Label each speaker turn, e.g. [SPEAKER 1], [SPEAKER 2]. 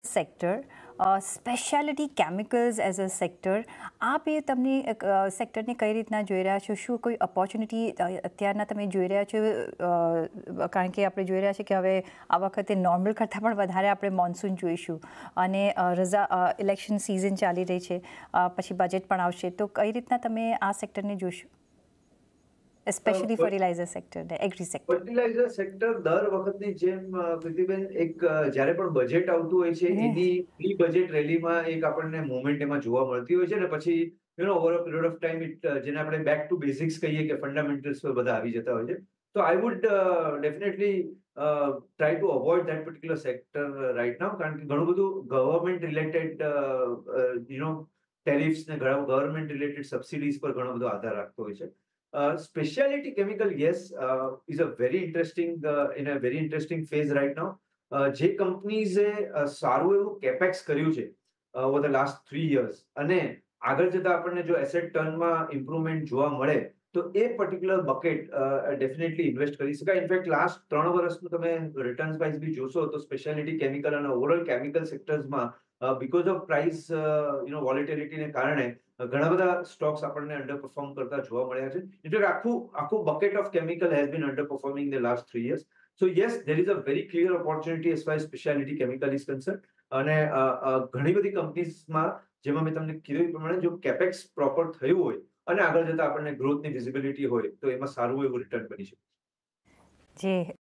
[SPEAKER 1] Sector speciality chemicals as a sector આપ એ તમને સેક્ટરને કઈ રીતના જોઈ રહ્યા છો? શું કોઈ ઓપોર્ચ્યુનિટી અત્યારના તમે જોઈ રહ્યા છો? કારણ કે આપણે જોઈ રહ્યા છીએ કે હવે આ વખતે નોર્મલ કરતાં પણ વધારે આપણે મોન્સૂન જોઈશું અને ઇલેક્શન સિઝન ચાલી રહી છે, પછી બજેટ પણ આવશે, તો કઈ રીતના તમે આ સેક્ટરને જોશો, સ્પેશિયલી ફર્ટિલાઇઝર સેક્ટર ને એગ્રી સેક્ટર?
[SPEAKER 2] ફર્ટિલાઇઝર સેક્ટર દર વખતની જેમ કૃતિબેન જ્યારે પણ બજેટ આવતું હોય છે એની પ્રી બજેટ રેલીમાં એક આપણને મુવમેન્ટ એમાં જોવા મળતી હોય છે ને પછી over a period of time જેને આપણે બેક ટુ બેઝિક્સ કહીએ કે ફંડામેન્ટલ્સ પર બધા આવી જતા હોય છે. તો I would definitely try to avoid that particular sector right now, કારણ કે ઘણું બધું ગવર્મેન્ટ રિલેટેડ ટેરિફ્સ ને ગવર્મેન્ટ રિલેટેડ સબસિડીઝ પર ઘણો બધો આધાર રાખતો હોય છે. Specialty chemical, yes, is a very interesting in a very interesting phase right now. જે કંપનીઝે સારું એવું કેપેક્સ કર્યું છે ઓવર ધ લાસ્ટ 3 years અને આગળ જતા આપણને જો એસેટ ટર્નમાં ઇમ્પ્રુવમેન્ટ જોવા મળે તો એ પર્ટિક્યુલર બકેટ ડેફિનેટલી ઇન્વેસ્ટ કરી શકાય. ઇનફેક્ટ લાસ્ટ 3 વર્ષનું તમે રિટર્ન્સ વાઇઝ બી જોશો તો સ્પેશિયાલિટી કેમિકલ અને ઓવરઓલ કેમિકલ સેક્ટર્સમાં બીકોઝ ઓફ પ્રાઇસ વોલેટિલિટીને કારણે ઘણા બધા સ્ટોક્સ આપણને અંડર પરફોર્મ કરતા જોવા મળ્યા છે. ઇનફેક્ટ આખું bucket of chemical has been under performing the last 3 years. So yes, there is a very clear opportunity as far as speciality chemical is concern. અને ઘણી બધી કંપનીઝમાં જેમાં મેં તમને કીધું એ પ્રમાણે જો કેપેક્સ પ્રોપર થયું હોય અને આગળ જતા આપણને ગ્રોથની વિઝિબિલિટી હોય તો એમાં સારું એવું રિટર્ન બની શકે.
[SPEAKER 1] જી